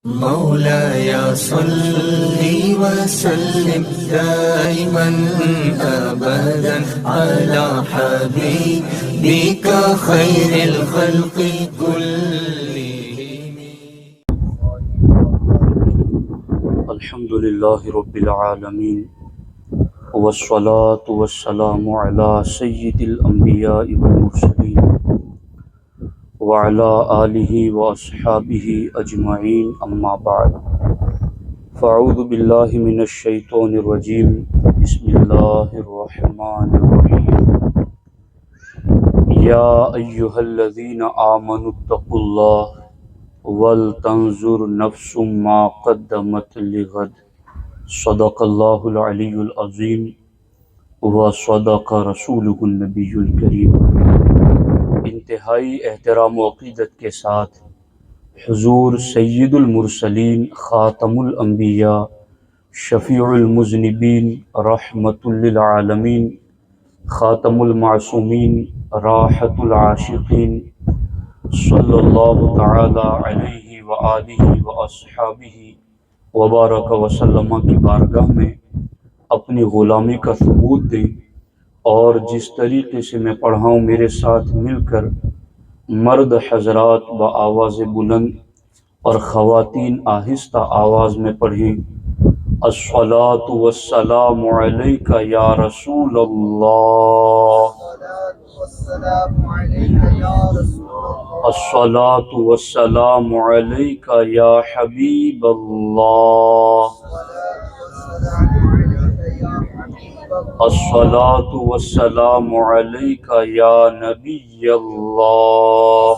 مولاي صل وسلم دائما أبدا على حبيبك خير الخلق كلهم. الحمد لله رب العالمين والصلاة والسلام على سيد الأنبياء والمرسلين وعلى آله وأصحابه أجمعين أما بعد فأعوذ بالله من الشيطان الرجيم بسم الله الرحمن الرحيم يا أيها الذين آمنوا اتقوا الله ولتنظر نفس ما قدمت لغد صدق اللہ العلی العظیم وصدق رسولہ النبی الکریم۔ انتہائی احترام و عقیدت کے ساتھ حضور سید المرسلین، خاتم الانبیاء، شفیع المذنبین، رحمت للعالمین، خاتم المعصومین، راحت العاشقین، صلی اللہ تعالی علیہ وآلہ واصحابہ وبارک وسلم کی بارگاہ میں اپنی غلامی کا ثبوت دیں، اور جس طریقے سے میں پڑھا ہوں میرے ساتھ مل کر مرد حضرات بآواز بلند اور خواتین آہستہ آواز میں پڑھیں۔ الصلاۃ والسلام علیک یا رسول اللہ، الصلاۃ والسلام علیک یا حبیب اللہ، الصلاۃ والسلام علیک یا نبی اللہ،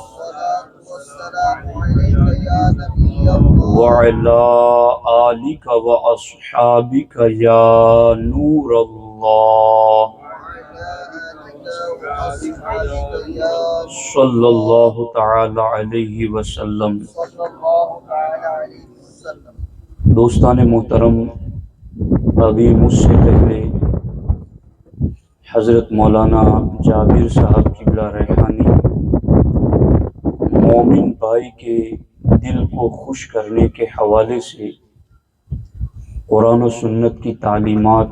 وعلی آلک واصحابک یا نور اللہ، صلی اللہ تعالی علیہ وسلم۔ دوستان محترم، ابھی مجھ سے پہلے حضرت مولانا جابر صاحب قبلہ ریحانی مومن بھائی کے دل کو خوش کرنے کے حوالے سے قرآن و سنت کی تعلیمات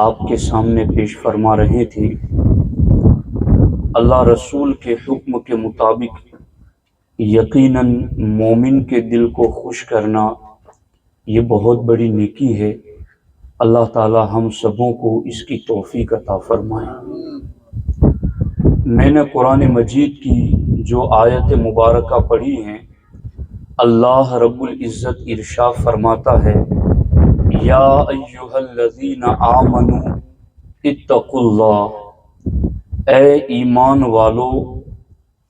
آپ کے سامنے پیش فرما رہے تھے۔ اللہ رسول کے حکم کے مطابق یقیناً مومن کے دل کو خوش کرنا یہ بہت بڑی نیکی ہے۔ اللہ تعالی ہم سبوں کو اس کی توفیق عطا فرمائے۔ میں نے قرآن مجید کی جو آیت مبارکہ پڑھی ہیں، اللہ رب العزت ارشاد فرماتا ہے، یا ایہا الذین آمنوا اتقوا اللہ، اے ایمان والو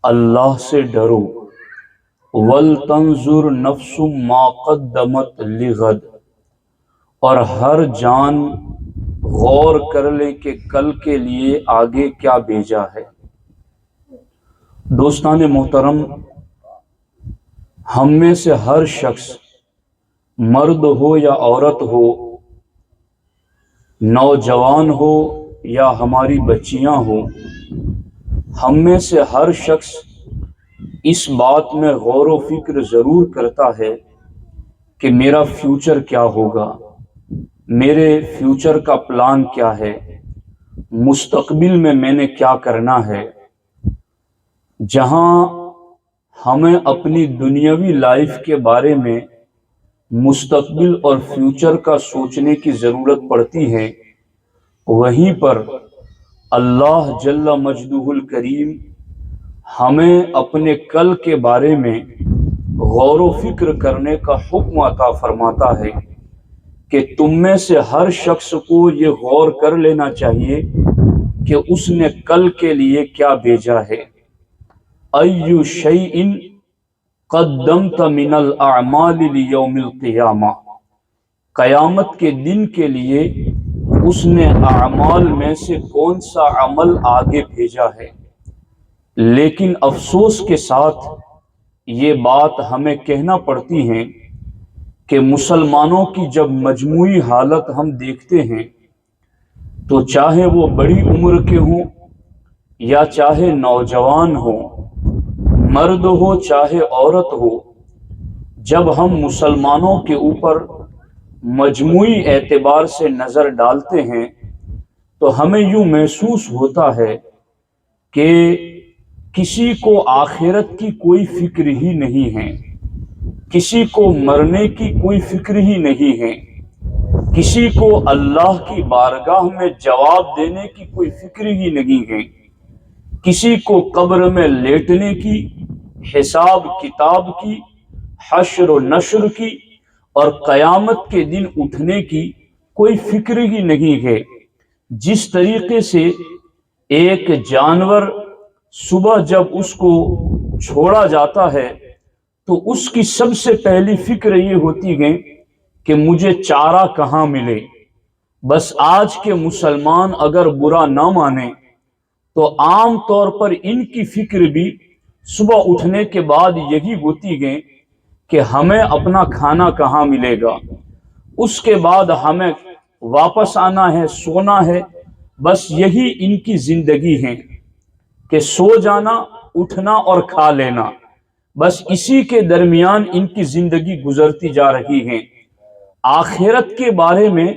اللہ سے ڈرو، ولتنظر نفس ما قدمت لغد، اور ہر جان غور کر لے کہ کل کے لیے آگے کیا بھیجا ہے۔ دوستان محترم، ہم میں سے ہر شخص، مرد ہو یا عورت ہو، نوجوان ہو یا ہماری بچیاں ہوں، ہم میں سے ہر شخص اس بات میں غور و فکر ضرور کرتا ہے کہ میرا فیوچر کیا ہوگا، میرے فیوچر کا پلان کیا ہے، مستقبل میں نے کیا کرنا ہے۔ جہاں ہمیں اپنی دنیاوی لائف کے بارے میں مستقبل اور فیوچر کا سوچنے کی ضرورت پڑتی ہے، وہیں پر اللہ جل مجدہ الکریم ہمیں اپنے کل کے بارے میں غور و فکر کرنے کا حکم عطا فرماتا ہے کہ تم میں سے ہر شخص کو یہ غور کر لینا چاہیے کہ اس نے کل کے لیے کیا بھیجا ہے۔ ایُّ شیء قدمت من الاعمال لیوم القیامہ، قیامت کے دن کے لیے اس نے اعمال میں سے کون سا عمل آگے بھیجا ہے۔ لیکن افسوس کے ساتھ یہ بات ہمیں کہنا پڑتی ہے کہ مسلمانوں کی جب مجموعی حالت ہم دیکھتے ہیں تو چاہے وہ بڑی عمر کے ہوں یا چاہے نوجوان ہو، مرد ہو چاہے عورت ہو، جب ہم مسلمانوں کے اوپر مجموعی اعتبار سے نظر ڈالتے ہیں تو ہمیں یوں محسوس ہوتا ہے کہ کسی کو آخرت کی کوئی فکر ہی نہیں ہے، کسی کو مرنے کی کوئی فکر ہی نہیں ہے، کسی کو اللہ کی بارگاہ میں جواب دینے کی کوئی فکر ہی نہیں ہے، کسی کو قبر میں لیٹنے کی، حساب کتاب کی، حشر و نشر کی اور قیامت کے دن اٹھنے کی کوئی فکر ہی نہیں ہے۔ جس طریقے سے ایک جانور صبح جب اس کو چھوڑا جاتا ہے تو اس کی سب سے پہلی فکر یہ ہوتی ہے کہ مجھے چارہ کہاں ملے۔ بس آج کے مسلمان اگر برا نہ مانیں تو عام طور پر ان کی فکر بھی صبح اٹھنے کے بعد یہی ہوتی ہے کہ ہمیں اپنا کھانا کہاں ملے گا، اس کے بعد ہمیں واپس آنا ہے، سونا ہے۔ بس یہی ان کی زندگی ہے کہ سو جانا، اٹھنا اور کھا لینا، بس اسی کے درمیان ان کی زندگی گزرتی جا رہی ہے۔ آخرت کے بارے میں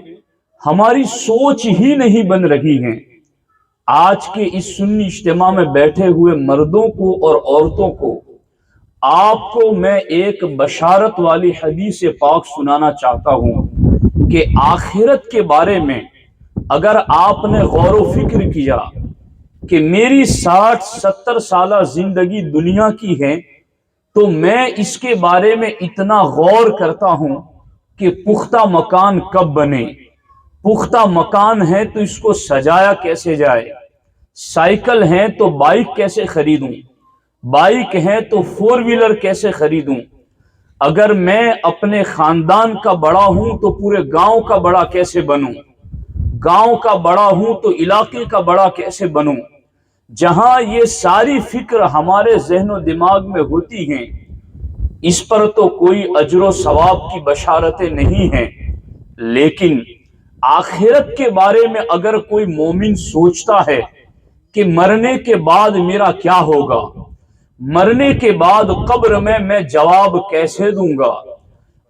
ہماری سوچ ہی نہیں بن رہی ہے۔ آج کے اس سنی اجتماع میں بیٹھے ہوئے مردوں کو اور عورتوں کو آپ کو میں ایک بشارت والی حدیث پاک سنانا چاہتا ہوں کہ آخرت کے بارے میں اگر آپ نے غور و فکر کیا کہ میری 60-70 سالہ زندگی دنیا کی ہے تو میں اس کے بارے میں اتنا غور کرتا ہوں کہ پختہ مکان کب بنے، پختہ مکان ہے تو اس کو سجایا کیسے جائے، سائیکل ہے تو بائک کیسے خریدوں، بائک ہے تو 4 ویلر کیسے خریدوں، اگر میں اپنے خاندان کا بڑا ہوں تو پورے گاؤں کا بڑا کیسے بنوں، گاؤں کا بڑا ہوں تو علاقے کا بڑا کیسے بنوں۔ جہاں یہ ساری فکر ہمارے ذہن و دماغ میں ہوتی ہیں اس پر تو کوئی اجر و ثواب کی بشارتیں نہیں ہیں، لیکن آخرت کے بارے میں اگر کوئی مومن سوچتا ہے کہ مرنے کے بعد میرا کیا ہوگا، مرنے کے بعد قبر میں جواب کیسے دوں گا،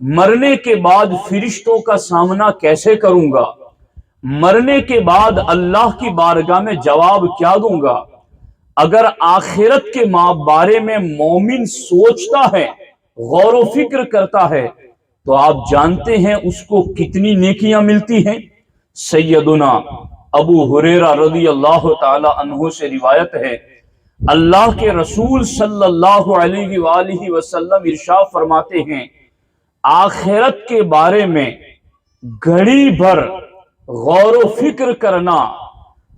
مرنے کے بعد فرشتوں کا سامنا کیسے کروں گا، مرنے کے بعد اللہ کی بارگاہ میں جواب کیا دوں گا، اگر آخرت کے بارے میں مومن سوچتا ہے، غور و فکر کرتا ہے تو آپ جانتے ہیں اس کو کتنی نیکیاں ملتی ہیں۔ سیدنا ابو ہریرہ رضی اللہ تعالی عنہ سے روایت ہے، اللہ کے رسول صلی اللہ علیہ وآلہ وسلم ارشاد فرماتے ہیں، آخرت کے بارے میں گھڑی بھر غور و فکر کرنا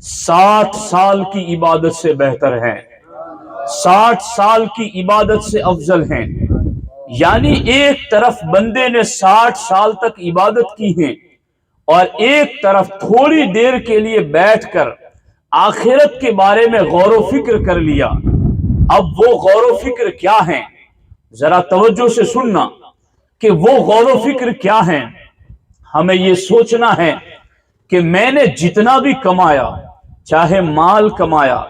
60 سال کی عبادت سے بہتر ہے، 60 سال کی عبادت سے افضل ہیں۔ یعنی ایک طرف بندے نے 60 سال تک عبادت کی ہے اور ایک طرف تھوڑی دیر کے لیے بیٹھ کر آخرت کے بارے میں غور و فکر کر لیا۔ اب وہ غور و فکر کیا ہیں، ذرا توجہ سے سننا کہ وہ غور و فکر کیا ہیں۔ ہمیں یہ سوچنا ہے کہ میں نے جتنا بھی کمایا، چاہے مال کمایا،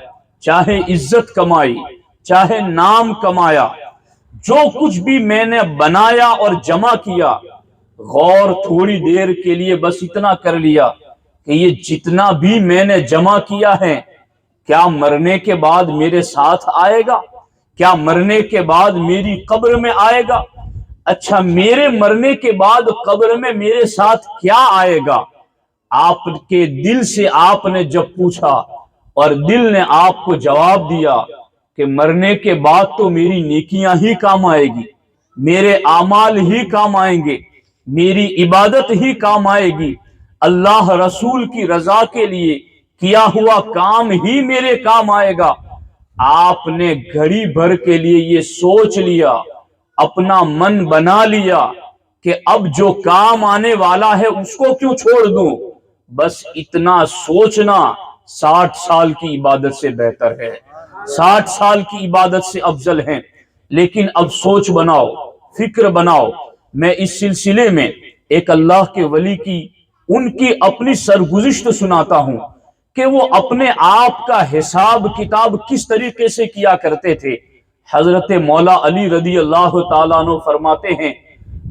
چاہے عزت کمائی، چاہے نام کمایا، جو کچھ بھی میں نے بنایا اور جمع کیا، غور تھوڑی دیر کے لیے بس اتنا کر لیا کہ یہ جتنا بھی میں نے جمع کیا ہے کیا مرنے کے بعد میرے ساتھ آئے گا، کیا مرنے کے بعد میری قبر میں آئے گا؟ اچھا میرے مرنے کے بعد قبر میں میرے ساتھ کیا آئے گا؟ آپ کے دل سے آپ نے جب پوچھا اور دل نے آپ کو جواب دیا کہ مرنے کے بعد تو میری نیکیاں ہی کام آئے گی، میرے اعمال ہی کام آئیں گے، میری عبادت ہی کام آئے گی، اللہ رسول کی رضا کے لیے کیا ہوا کام ہی میرے کام آئے گا، آپ نے گھڑی بھر کے لیے یہ سوچ لیا، اپنا من بنا لیا کہ اب جو کام آنے والا ہے اس کو کیوں چھوڑ دوں، بس اتنا سوچنا 60 سال کی عبادت سے بہتر ہے، 60 سال کی عبادت سے افضل ہے۔ لیکن اب سوچ بناؤ، فکر بناؤ۔ میں اس سلسلے میں ایک اللہ کے ولی کی ان کی اپنی سرگزشت سناتا ہوں کہ وہ اپنے آپ کا حساب کتاب کس طریقے سے کیا کرتے تھے۔ حضرت مولا علی رضی اللہ تعالیٰ عنہ فرماتے ہیں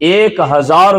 1000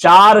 4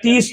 30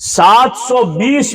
720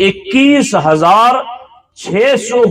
21,600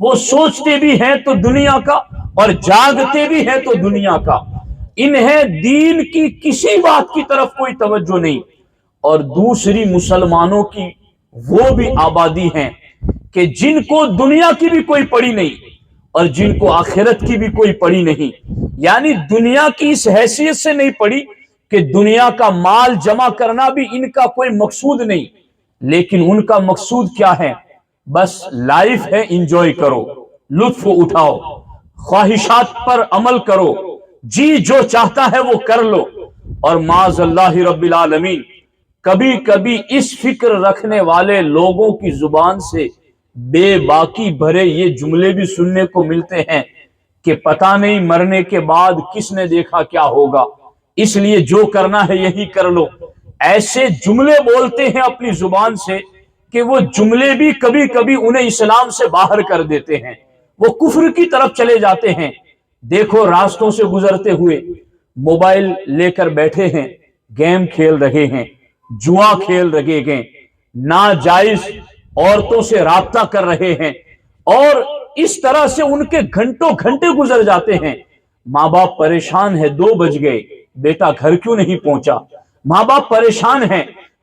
وہ سوچتے بھی ہیں تو دنیا کا اور جاگتے بھی ہیں تو دنیا کا، انہیں دین کی کسی بات کی طرف کوئی توجہ نہیں۔ اور دوسری مسلمانوں کی وہ بھی آبادی ہیں کہ جن کو دنیا کی بھی کوئی پڑی نہیں اور جن کو آخرت کی بھی کوئی پڑی نہیں، یعنی دنیا کی اس حیثیت سے نہیں پڑی کہ دنیا کا مال جمع کرنا بھی ان کا کوئی مقصود نہیں، لیکن ان کا مقصود کیا ہے؟ بس لائف ہے، انجوائے کرو، لطف اٹھاؤ، خواہشات پر عمل کرو، جی جو چاہتا ہے وہ کر لو۔ اور معاذ اللہ رب العالمین، کبھی کبھی اس فکر رکھنے والے لوگوں کی زبان سے بے باکی بھرے یہ جملے بھی سننے کو ملتے ہیں کہ پتہ نہیں مرنے کے بعد کس نے دیکھا کیا ہوگا، اس لیے جو کرنا ہے یہی کر لو۔ ایسے جملے بولتے ہیں اپنی زبان سے کہ وہ جملے بھی کبھی کبھی انہیں اسلام سے باہر کر دیتے ہیں، وہ کفر کی طرف چلے جاتے ہیں۔ دیکھو راستوں سے گزرتے ہوئے موبائل لے کر بیٹھے ہیں، گیم کھیل رہے ہیں، جوا کھیل رہے ہیں، ناجائز عورتوں سے رابطہ کر رہے ہیں، اور اس طرح سے ان کے گھنٹوں گھنٹے گزر جاتے ہیں۔ ماں باپ پریشان ہے، 2 بج گئے، بیٹا گھر کیوں نہیں پہنچا؟ ماں باپ پریشان ہیں،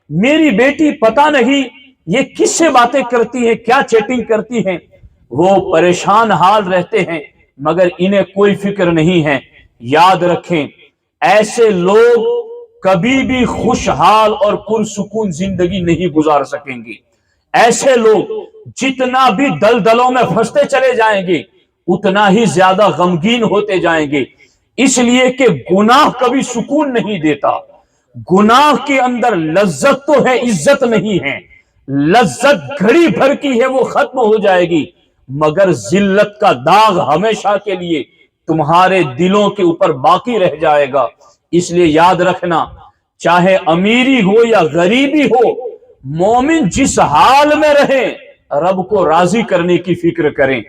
میری بیٹی پتہ نہیں یہ کس سے باتیں کرتی ہے، کیا چیٹنگ کرتی ہیں۔ وہ پریشان حال رہتے ہیں مگر انہیں کوئی فکر نہیں ہے۔ یاد رکھیں، ایسے لوگ کبھی بھی خوشحال اور پرسکون زندگی نہیں گزار سکیں گے۔ ایسے لوگ جتنا بھی دلدلوں میں پھنستے چلے جائیں گے اتنا ہی زیادہ غمگین ہوتے جائیں گے، اس لیے کہ گناہ کبھی سکون نہیں دیتا۔ گناہ کے اندر لذت تو ہے، عزت نہیں ہے۔ لذت گھڑی بھر کی ہے، وہ ختم ہو جائے گی، مگر ذلت کا داغ ہمیشہ کے لیے تمہارے دلوں کے اوپر باقی رہ جائے گا۔ اس لیے یاد رکھنا، چاہے امیری ہو یا غریبی ہو، مومن جس حال میں رہے رب کو راضی کرنے کی فکر کریں۔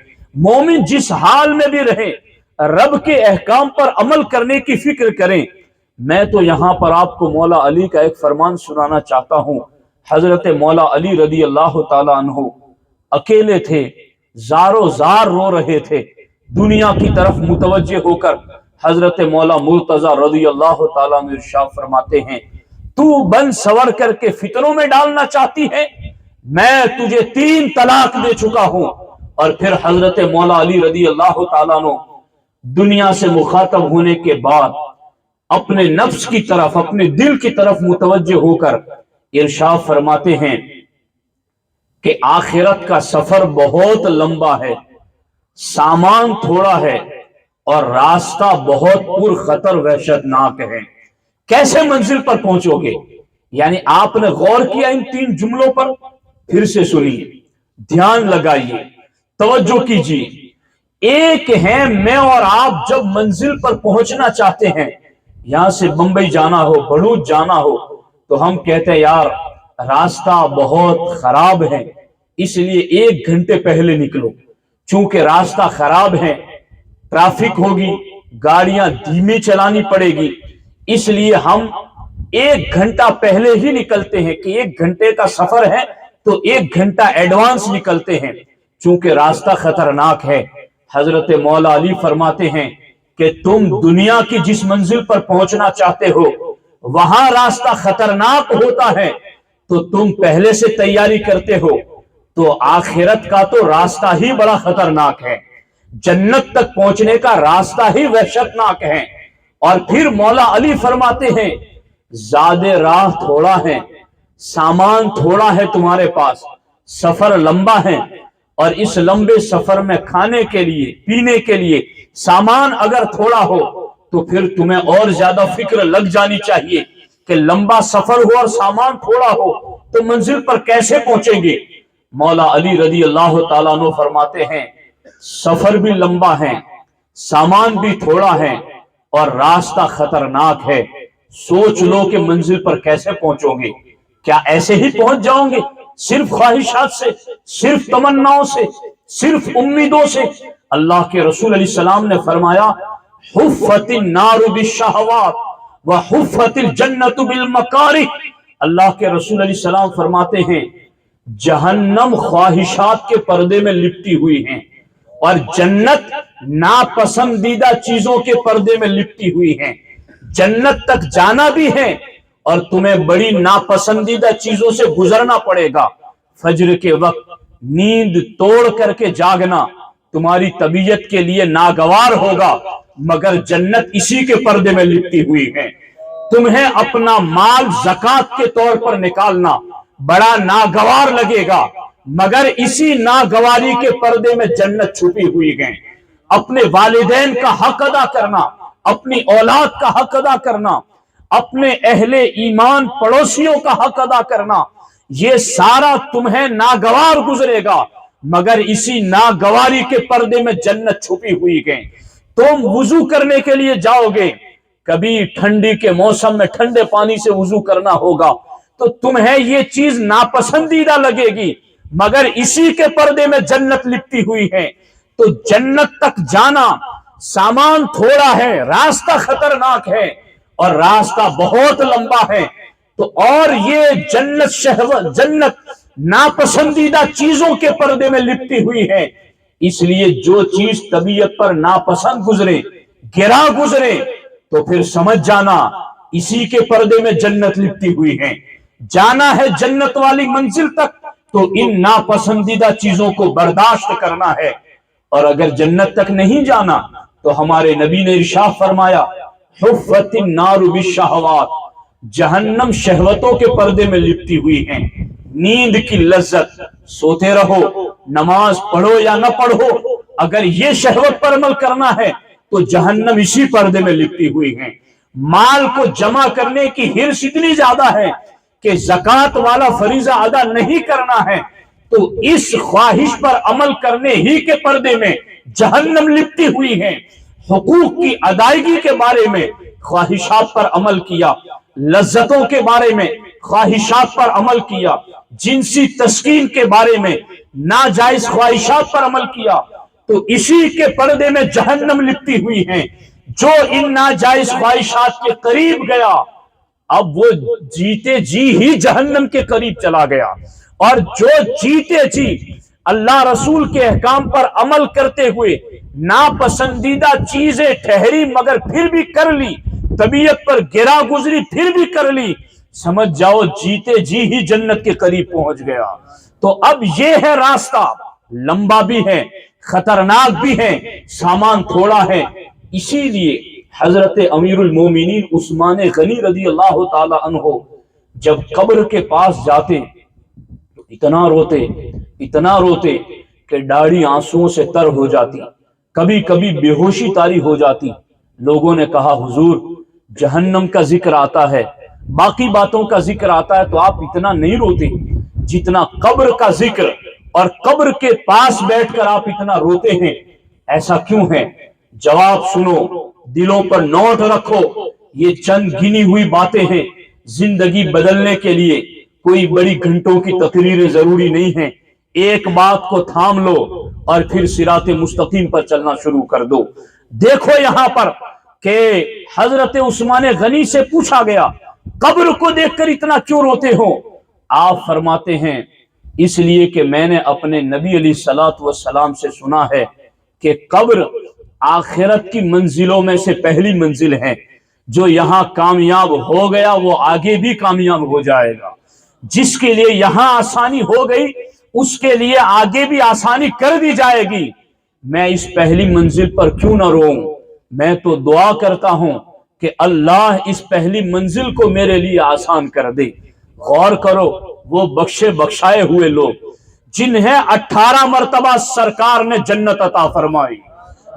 مومن جس حال میں بھی رہے رب کے احکام پر عمل کرنے کی فکر کریں۔ میں تو یہاں پر آپ کو مولا علی کا ایک فرمان سنانا چاہتا ہوں۔ حضرت مولا علی رضی اللہ تعالی عنہ اکیلے تھے، زارو زار رو رہے تھے، دنیا کی طرف متوجہ ہو کر حضرت مولا مرتضی رضی اللہ تعالیٰ عنہ ارشاد فرماتے ہیں، تو بن سور کر کے فتنوں میں ڈالنا چاہتی ہے، میں تجھے 3 طلاق دے چکا ہوں۔ اور پھر حضرت مولا علی رضی اللہ تعالیٰ عنہ دنیا سے مخاطب ہونے کے بعد اپنے نفس کی طرف، اپنے دل کی طرف متوجہ ہو کر ارشاد فرماتے ہیں کہ آخرت کا سفر بہت لمبا ہے، سامان تھوڑا ہے اور راستہ بہت پر خطر وحشتناک ہے۔ کیسے منزل پر پہنچو گے؟ یعنی آپ نے غور کیا ان 3 جملوں پر؟ پھر سے سنیے، دھیان لگائیے، توجہ کیجیے۔ ایک ہے میں اور آپ جب منزل پر پہنچنا چاہتے ہیں، یہاں سے بمبئی جانا ہو، بھڑوچ جانا ہو، تو ہم کہتے ہیں یار راستہ بہت خراب ہے، اس لیے 1 گھنٹے پہلے نکلو، چونکہ راستہ خراب ہے، ٹریفک ہوگی، گاڑیاں دھیمی چلانی پڑے گی، اس لیے ہم 1 گھنٹہ پہلے ہی نکلتے ہیں کہ 1 گھنٹے کا سفر ہے تو 1 گھنٹہ ایڈوانس نکلتے ہیں، چونکہ راستہ خطرناک ہے۔ حضرت مولا علی فرماتے ہیں کہ تم دنیا کی جس منزل پر پہنچنا چاہتے ہو وہاں راستہ خطرناک ہوتا ہے تو تم پہلے سے تیاری کرتے ہو، تو آخرت کا تو راستہ ہی بڑا خطرناک ہے، جنت تک پہنچنے کا راستہ ہی وحشتناک ہے۔ اور پھر مولا علی فرماتے ہیں زیادہ راہ تھوڑا ہے، سامان تھوڑا ہے تمہارے پاس، سفر لمبا ہے، اور اس لمبے سفر میں کھانے کے لیے، پینے کے لیے سامان اگر تھوڑا ہو تو پھر تمہیں اور زیادہ فکر لگ جانی چاہیے کہ لمبا سفر ہو اور سامان تھوڑا ہو تو منزل پر کیسے پہنچیں گے۔ مولا علی رضی اللہ تعالیٰ عنہ فرماتے ہیں سفر بھی لمبا ہے، سامان بھی تھوڑا ہے اور راستہ خطرناک ہے، سوچ لو کہ منزل پر کیسے پہنچو گے۔ کیا ایسے ہی پہنچ جاؤ گے صرف خواہشات سے، صرف تمناؤں سے، صرف امیدوں سے؟ اللہ کے رسول علیہ السلام نے فرمایا حفت النار بالشہوات وحفت الجنت بالمکارہ۔ اللہ کے رسول علیہ السلام فرماتے ہیں جہنم خواہشات کے پردے میں لپٹی ہوئی ہیں، اور جنت ناپسندیدہ چیزوں کے پردے میں لپٹی ہوئی ہیں. جنت تک جانا بھی ہے اور تمہیں بڑی ناپسندیدہ چیزوں سے گزرنا پڑے گا. فجر کے وقت نیند توڑ کر کے جاگنا تمہاری طبیعت کے لیے ناگوار ہوگا، مگر جنت اسی کے پردے میں لپٹی ہوئی ہے. تمہیں اپنا مال زکات کے طور پر نکالنا بڑا ناگوار لگے گا، مگر اسی ناگواری کے پردے میں جنت چھپی ہوئی ہے. اپنے والدین کا حق ادا کرنا، اپنی اولاد کا حق ادا کرنا، اپنے اہل ایمان پڑوسیوں کا حق ادا کرنا، یہ سارا تمہیں ناگوار گزرے گا، مگر اسی ناگواری کے پردے میں جنت چھپی ہوئی ہے. تم وضو کرنے کے لیے جاؤ گے، کبھی ٹھنڈی کے موسم میں ٹھنڈے پانی سے وضو کرنا ہوگا تو تمہیں یہ چیز ناپسندیدہ لگے گی، مگر اسی کے پردے میں جنت لپٹی ہوئی ہے. تو جنت تک جانا سامان تھوڑا ہے، راستہ خطرناک ہے اور راستہ بہت لمبا ہے. تو اور یہ جنت شہوت، جنت ناپسندیدہ چیزوں کے پردے میں لپٹی ہوئی ہے. اس لیے جو چیز طبیعت پر ناپسند گزرے، گرا گزرے، تو پھر سمجھ جانا اسی کے پردے میں جنت لپٹی ہوئی ہے. جانا ہے جنت والی منزل تک تو ان ناپسندیدہ چیزوں کو برداشت کرنا ہے. اور اگر جنت تک نہیں جانا تو ہمارے نبی نے ارشاد فرمایا حفت النار بالشہوات، جہنم شہوتوں کے پردے میں لپٹی ہوئی ہیں. نیند کی لذت، سوتے رہو، نماز پڑھو یا نہ پڑھو، اگر یہ شہوت پر عمل کرنا ہے تو جہنم اسی پردے میں لپٹی ہوئی ہیں. مال کو جمع کرنے کی ہرس اتنی زیادہ ہے کہ زکات والا فریضہ ادا نہیں کرنا ہے تو اس خواہش پر عمل کرنے ہی کے پردے میں جہنم لپٹی ہوئی ہے. حقوق کی ادائیگی کے بارے میں خواہشات پر عمل کیا، لذتوں کے بارے میں خواہشات پر عمل کیا، جنسی تسکین کے بارے میں ناجائز خواہشات پر عمل کیا تو اسی کے پردے میں جہنم لپٹی ہوئی ہے. جو ان ناجائز خواہشات کے قریب گیا اب وہ جیتے جی ہی جہنم کے قریب چلا گیا، اور جو جیتے جی اللہ رسول کے احکام پر عمل کرتے ہوئے ناپسندیدہ چیزیں ٹھہری مگر پھر بھی کر لی، طبیعت پر گرا گزری پھر بھی کر لی، سمجھ جاؤ جیتے جی ہی جنت کے قریب پہنچ گیا. تو اب یہ ہے راستہ، لمبا بھی ہے، خطرناک بھی ہے، سامان تھوڑا ہے. اسی لیے حضرت امیر المومنین عثمان غنی رضی اللہ تعالی عنہ جب قبر کے پاس جاتے اتنا روتے کہ داڑھی آنسوؤں سے تر ہو جاتی، کبھی کبھی بے ہوشی طاری ہو جاتی. لوگوں نے کہا حضور جہنم کا ذکر آتا ہے، باقی باتوں کا ذکر آتا ہے تو آپ اتنا نہیں روتے جتنا قبر کا ذکر اور قبر کے پاس بیٹھ کر آپ اتنا روتے ہیں، ایسا کیوں ہے؟ جواب سنو، دلوں پر نوٹ رکھو، یہ چند گنی ہوئی باتیں ہیں. زندگی بدلنے کے لیے کوئی بڑی گھنٹوں کی تقریریں ضروری نہیں ہیں. ایک بات کو تھام لو اور پھر صراط مستقیم پر چلنا شروع کر دو. دیکھو یہاں پر کہ حضرت عثمان غنی سے پوچھا گیا قبر کو دیکھ کر اتنا کیوں روتے ہو؟ آپ فرماتے ہیں اس لیے کہ میں نے اپنے نبی علیہ الصلوۃ والسلام سے سنا ہے کہ قبر آخرت کی منزلوں میں سے پہلی منزل ہے. جو یہاں کامیاب ہو گیا وہ آگے بھی کامیاب ہو جائے گا. جس کے لیے یہاں آسانی ہو گئی اس کے لیے آگے بھی آسانی کر دی جائے گی. میں اس پہلی منزل پر کیوں نہ روؤں؟ میں تو دعا کرتا ہوں کہ اللہ اس پہلی منزل کو میرے لیے آسان کر دے. غور کرو، وہ بخشے بخشائے ہوئے لوگ جنہیں 18 مرتبہ سرکار نے جنت عطا فرمائی،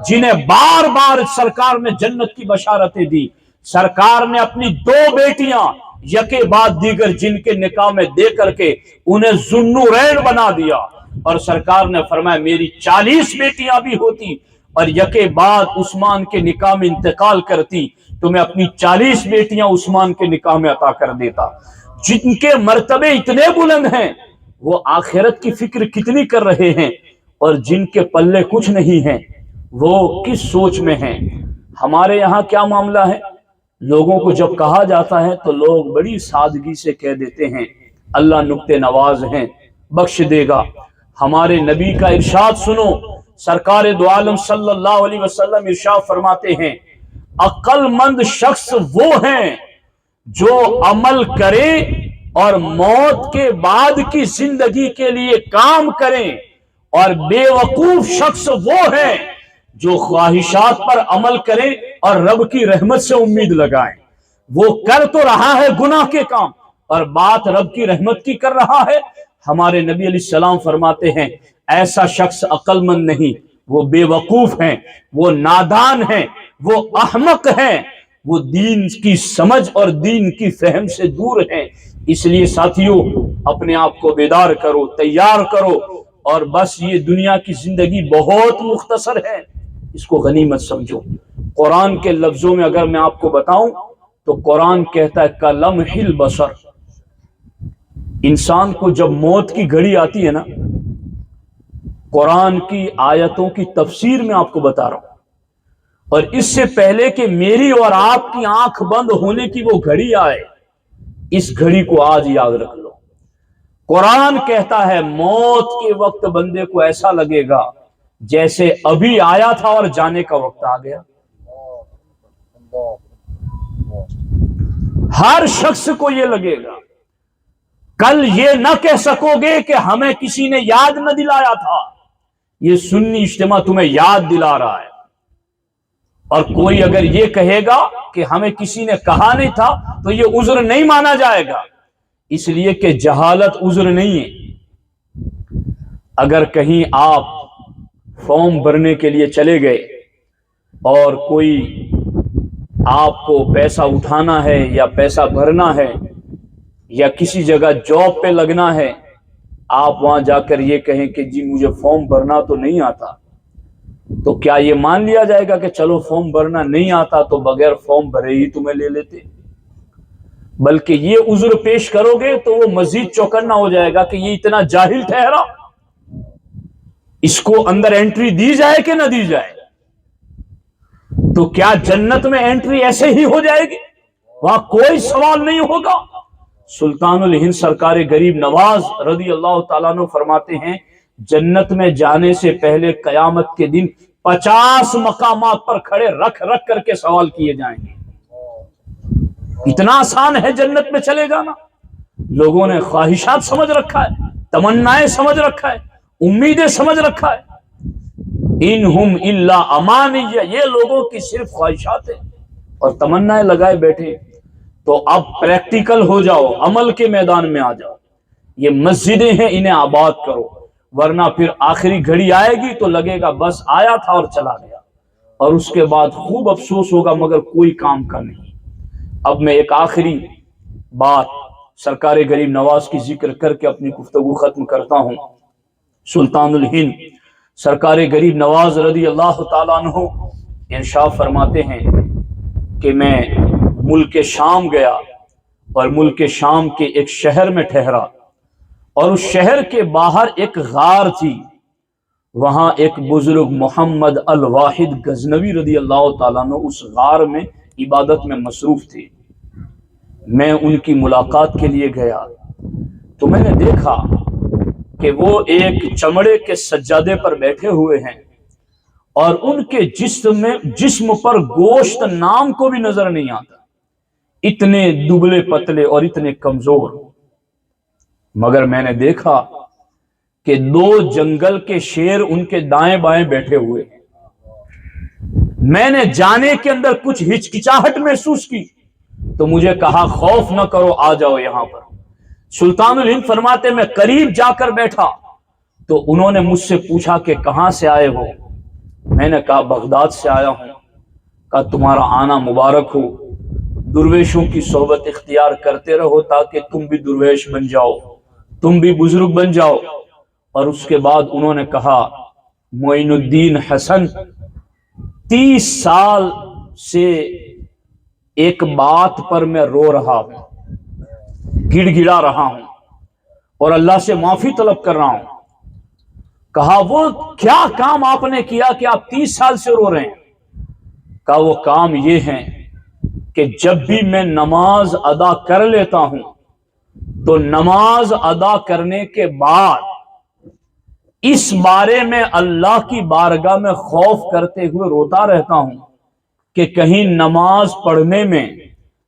جنہیں بار بار سرکار نے جنت کی بشارتیں دی، سرکار نے اپنی 2 بیٹیاں یکے بعد دیگر جن کے نکاح میں دے کر کے انہیں ذوالنورین بنا دیا، اور سرکار نے فرمایا میری 40 بیٹیاں بھی ہوتی اور یکے بعد عثمان کے نکاح میں انتقال کرتی تو میں اپنی 40 بیٹیاں عثمان کے نکاح میں عطا کر دیتا. جن کے مرتبے اتنے بلند ہیں وہ آخرت کی فکر کتنی کر رہے ہیں، اور جن کے پلے کچھ نہیں ہیں وہ کس سوچ میں ہیں. ہمارے یہاں کیا معاملہ ہے؟ لوگوں کو جب کہا جاتا ہے تو لوگ بڑی سادگی سے کہہ دیتے ہیں اللہ نکتے نواز ہیں، بخش دے گا. ہمارے نبی کا ارشاد سنو، سرکار دو عالم صلی اللہ علیہ وسلم ارشاد فرماتے ہیں عقل مند شخص وہ ہیں جو عمل کرے اور موت کے بعد کی زندگی کے لیے کام کریں، اور بے وقوف شخص وہ ہے جو خواہشات پر عمل کریں اور رب کی رحمت سے امید لگائیں۔ وہ کر تو رہا ہے گناہ کے کام اور بات رب کی رحمت کی کر رہا ہے۔ ہمارے نبی علیہ السلام فرماتے ہیں ایسا شخص عقل مند نہیں، وہ بے وقوف ہیں، وہ نادان ہیں، وہ احمق ہیں، وہ دین کی سمجھ اور دین کی فہم سے دور ہیں۔ اس لیے ساتھیوں اپنے آپ کو بیدار کرو، تیار کرو، اور بس یہ دنیا کی زندگی بہت مختصر ہے، اس کو غنیمت سمجھو۔ قرآن کے لفظوں میں اگر میں آپ کو بتاؤں تو قرآن کہتا ہے کلمح البصر، انسان کو جب موت کی گھڑی آتی ہے نا، قرآن کی آیتوں کی تفسیر میں آپ کو بتا رہا ہوں، اور اس سے پہلے کہ میری اور آپ کی آنکھ بند ہونے کی وہ گھڑی آئے، اس گھڑی کو آج یاد رکھ لو۔ قرآن کہتا ہے موت کے وقت بندے کو ایسا لگے گا جیسے ابھی آیا تھا اور جانے کا وقت آ گیا۔ ہر شخص کو یہ لگے گا، کل یہ نہ کہہ سکو گے کہ ہمیں کسی نے یاد نہ دلایا تھا۔ یہ سنی اجتماع تمہیں یاد دلا رہا ہے، اور کوئی اگر یہ کہے گا کہ ہمیں کسی نے کہا نہیں تھا تو یہ عذر نہیں مانا جائے گا، اس لیے کہ جہالت عذر نہیں ہے۔ اگر کہیں آپ فارم بھرنے کے لیے چلے گئے اور کوئی آپ کو پیسہ اٹھانا ہے یا پیسہ بھرنا ہے یا کسی جگہ جاب پہ لگنا ہے، آپ وہاں جا کر یہ کہیں کہ جی مجھے فارم بھرنا تو نہیں آتا، تو کیا یہ مان لیا جائے گا کہ چلو فارم بھرنا نہیں آتا تو بغیر فارم بھرے ہی تمہیں لے لیتے؟ بلکہ یہ عذر پیش کرو گے تو وہ مزید چوکنا ہو جائے گا کہ یہ اتنا جاہل ٹھہرا، اس کو اندر انٹری دی جائے کہ نہ دی جائے۔ تو کیا جنت میں انٹری ایسے ہی ہو جائے گی؟ وہاں کوئی سوال نہیں ہوگا۔ سلطان الہند سرکار غریب نواز رضی اللہ تعالیٰ عنہ فرماتے ہیں جنت میں جانے سے پہلے قیامت کے دن 50 مقامات پر کھڑے رکھ رکھ کر کے سوال کیے جائیں گے۔ اتنا آسان ہے جنت میں چلے جانا؟ لوگوں نے خواہشات سمجھ رکھا ہے، تمنائیں سمجھ رکھا ہے، امیدیں سمجھ رکھا ہے۔ انہم الا امانیہ، یہ لوگوں کی صرف خواہشات ہیں اور تمنائیں لگائے بیٹھے۔ تو اب پریکٹیکل ہو جاؤ، عمل کے میدان میں آ جاؤ۔ یہ مسجدیں ہیں، انہیں آباد کرو، ورنہ پھر آخری گھڑی آئے گی تو لگے گا بس آیا تھا اور چلا گیا، اور اس کے بعد خوب افسوس ہوگا مگر کوئی کام کا نہیں۔ اب میں ایک آخری بات سرکار غریب نواز کی ذکر کر کے اپنی گفتگو ختم کرتا ہوں۔ سلطان الہند سرکار غریب نواز رضی اللہ تعالیٰ عنہ ارشاد فرماتے ہیں کہ میں ملک شام گیا اور ملک شام کے ایک شہر میں ٹھہرا، اور اس شہر کے باہر ایک غار تھی، وہاں ایک بزرگ محمد الواحد غزنوی رضی اللہ تعالیٰ عنہ اس غار میں عبادت میں مصروف تھے۔ میں ان کی ملاقات کے لیے گیا تو میں نے دیکھا کہ وہ ایک چمڑے کے سجادے پر بیٹھے ہوئے ہیں، اور ان کے جسم پر گوشت نام کو بھی نظر نہیں آتا، اتنے دبلے پتلے اور اتنے کمزور۔ مگر میں نے دیکھا کہ 2 جنگل کے شیر ان کے دائیں بائیں بیٹھے ہوئے ہیں۔ میں نے جانے کے اندر کچھ ہچکچاہٹ محسوس کی تو مجھے کہا خوف نہ کرو، آ جاؤ یہاں پر۔ سلطان الہند فرماتے میں قریب جا کر بیٹھا تو انہوں نے مجھ سے پوچھا کہ کہاں سے آئے ہو؟ میں نے کہا بغداد سے آیا ہوں۔ کہا تمہارا آنا مبارک ہو، درویشوں کی صحبت اختیار کرتے رہو تاکہ تم بھی درویش بن جاؤ، تم بھی بزرگ بن جاؤ۔ اور اس کے بعد انہوں نے کہا معین الدین حسن 30 سال سے ایک بات پر میں رو رہا ہوں، گڑ گڑا رہا ہوں اور اللہ سے معافی طلب کر رہا ہوں۔ کہا وہ کیا کام آپ نے کیا کہ آپ 30 سال سے رو رہے ہیں؟ کہا وہ کام یہ ہے کہ جب بھی میں نماز ادا کر لیتا ہوں تو نماز ادا کرنے کے بعد اس بارے میں اللہ کی بارگاہ میں خوف کرتے ہوئے روتا رہتا ہوں کہ کہیں نماز پڑھنے میں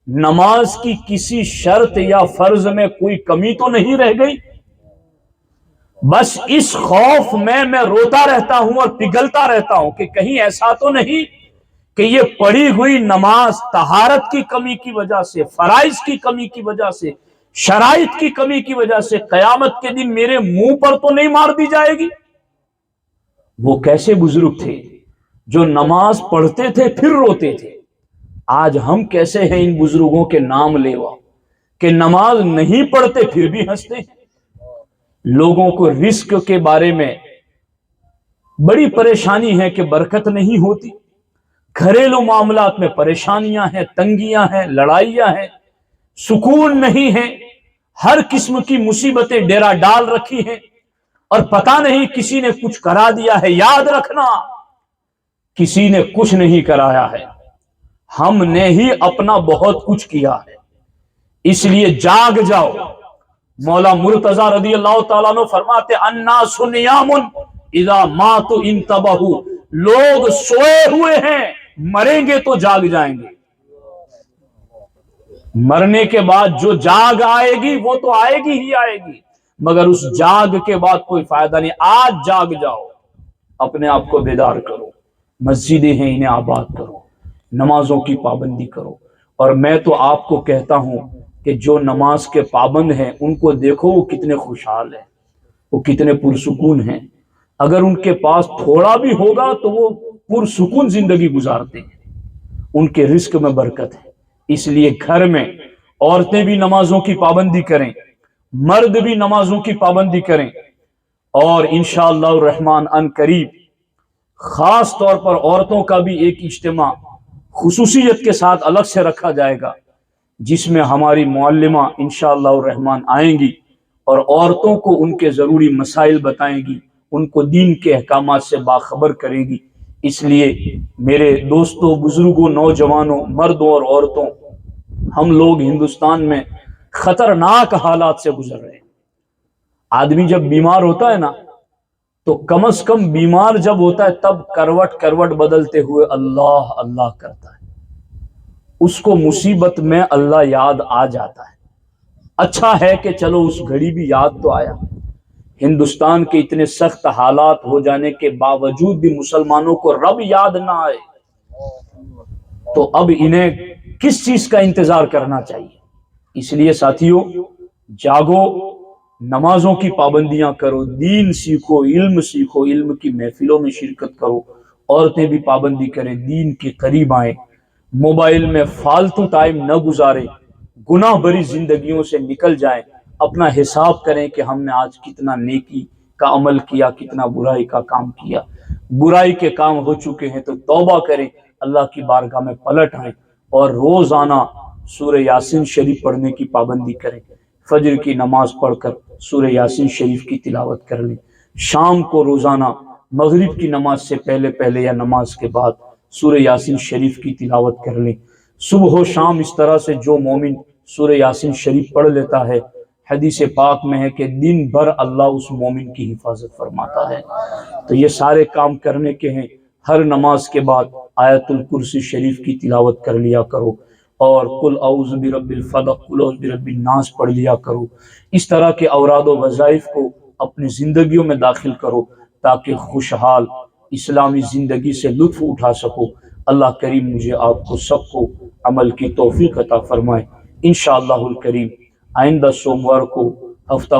نماز کی کسی شرط یا فرض میں کوئی کمی تو نہیں رہ گئی. بس اس خوف میں روتا رہتا ہوں اور پگھلتا رہتا ہوں کہ کہیں ایسا تو نہیں کہ یہ پڑھی ہوئی نماز طہارت کی کمی کی وجہ سے، فرائض کی کمی کی وجہ سے، شرائط کی کمی کی وجہ سے قیامت کے دن میرے منہ پر تو نہیں مار دی جائے گی. وہ کیسے بزرگ تھے جو نماز پڑھتے تھے پھر روتے تھے. آج ہم کیسے ہیں ان بزرگوں کے نام لیوا کہ نماز نہیں پڑھتے پھر بھی ہنستے ہیں. لوگوں کو رزق کے بارے میں بڑی پریشانی ہے کہ برکت نہیں ہوتی، گھریلو معاملات میں پریشانیاں ہیں، تنگیاں ہیں، لڑائیاں ہیں، سکون نہیں ہے، ہر قسم کی مصیبتیں ڈیرا ڈال رکھی ہیں، اور پتہ نہیں کسی نے کچھ کرا دیا ہے. یاد رکھنا، کسی نے کچھ نہیں کرایا ہے، ہم نے ہی اپنا بہت کچھ کیا ہے. اس لیے جاگ جاؤ. مولا مرتضی رضی اللہ تعالیٰ عنہ فرماتے الناس نیام اذا ماتوا انتبہوا، لوگ سوئے ہوئے ہیں، مریں گے تو جاگ جائیں گے. مرنے کے بعد جو جاگ آئے گی وہ تو آئے گی ہی آئے گی، مگر اس جاگ کے بعد کوئی فائدہ نہیں. آج جاگ جاؤ، اپنے آپ کو بیدار کرو، مسجدیں ہیں انہیں آباد کرو، نمازوں کی پابندی کرو. اور میں تو آپ کو کہتا ہوں کہ جو نماز کے پابند ہیں ان کو دیکھو وہ کتنے خوشحال ہیں، وہ کتنے پرسکون ہیں. اگر ان کے پاس تھوڑا بھی ہوگا تو وہ پرسکون زندگی گزارتے ہیں، ان کے رزق میں برکت ہے. اس لیے گھر میں عورتیں بھی نمازوں کی پابندی کریں، مرد بھی نمازوں کی پابندی کریں. اور انشاءاللہ الرحمن ان قریب خاص طور پر عورتوں کا بھی ایک اجتماع خصوصیت کے ساتھ الگ سے رکھا جائے گا، جس میں ہماری معلمہ انشاءاللہ الرحمن آئیں گی اور عورتوں کو ان کے ضروری مسائل بتائیں گی، ان کو دین کے احکامات سے باخبر کریں گی. اس لیے میرے دوستوں، بزرگوں، نوجوانوں، مردوں اور عورتوں، ہم لوگ ہندوستان میں خطرناک حالات سے گزر رہے ہیں. آدمی جب بیمار ہوتا ہے نا تو کم از کم بیمار جب ہوتا ہے تب کروٹ بدلتے ہوئے اللہ اللہ کرتا ہے. اس کو مصیبت میں اللہ یاد آ جاتا ہے. اچھا ہے کہ چلو اس گھڑی بھی یاد تو آیا. ہندوستان کے اتنے سخت حالات ہو جانے کے باوجود بھی مسلمانوں کو رب یاد نہ آئے تو اب انہیں کس چیز کا انتظار کرنا چاہیے. اس لیے ساتھیوں، جاگو، نمازوں کی پابندیاں کرو، دین سیکھو، علم کی محفلوں میں شرکت کرو. عورتیں بھی پابندی کریں، دین کے قریب آئیں، موبائل میں فالتو ٹائم نہ گزاریں، گناہ بری زندگیوں سے نکل جائیں. اپنا حساب کریں کہ ہم نے آج کتنا نیکی کا عمل کیا، کتنا برائی کا کام کیا. برائی کے کام ہو چکے ہیں تو توبہ کریں، اللہ کی بارگاہ میں پلٹ آئیں، اور روزانہ سورہ یاسین شریف پڑھنے کی پابندی کریں. فجر کی نماز پڑھ کر سورہ یاسین شریف کی تلاوت کر لیں. شام کو روزانہ مغرب کی نماز سے پہلے یا نماز کے بعد سورہ یاسین شریف کی تلاوت کر لیں. صبح و شام اس طرح سے جو مومن سورہ یاسین شریف پڑھ لیتا ہے، حدیث پاک میں ہے کہ دن بھر اللہ اس مومن کی حفاظت فرماتا ہے. تو یہ سارے کام کرنے کے ہیں. ہر نماز کے بعد آیت الکرسی شریف کی تلاوت کر لیا کرو، اور قل اعوذ برب الفلق، قل اعوذ برب الناس پڑھ لیا کرو. اس طرح کے اوراد و وظائف کو اپنی زندگیوں میں داخل کرو تاکہ خوشحال اسلامی زندگی سے لطف اٹھا سکو. اللہ کریم مجھے آپ کو سب کو عمل کی توفیق عطا فرمائے. انشاءاللہ الکریم آئندہ سوموار کو ہفتہ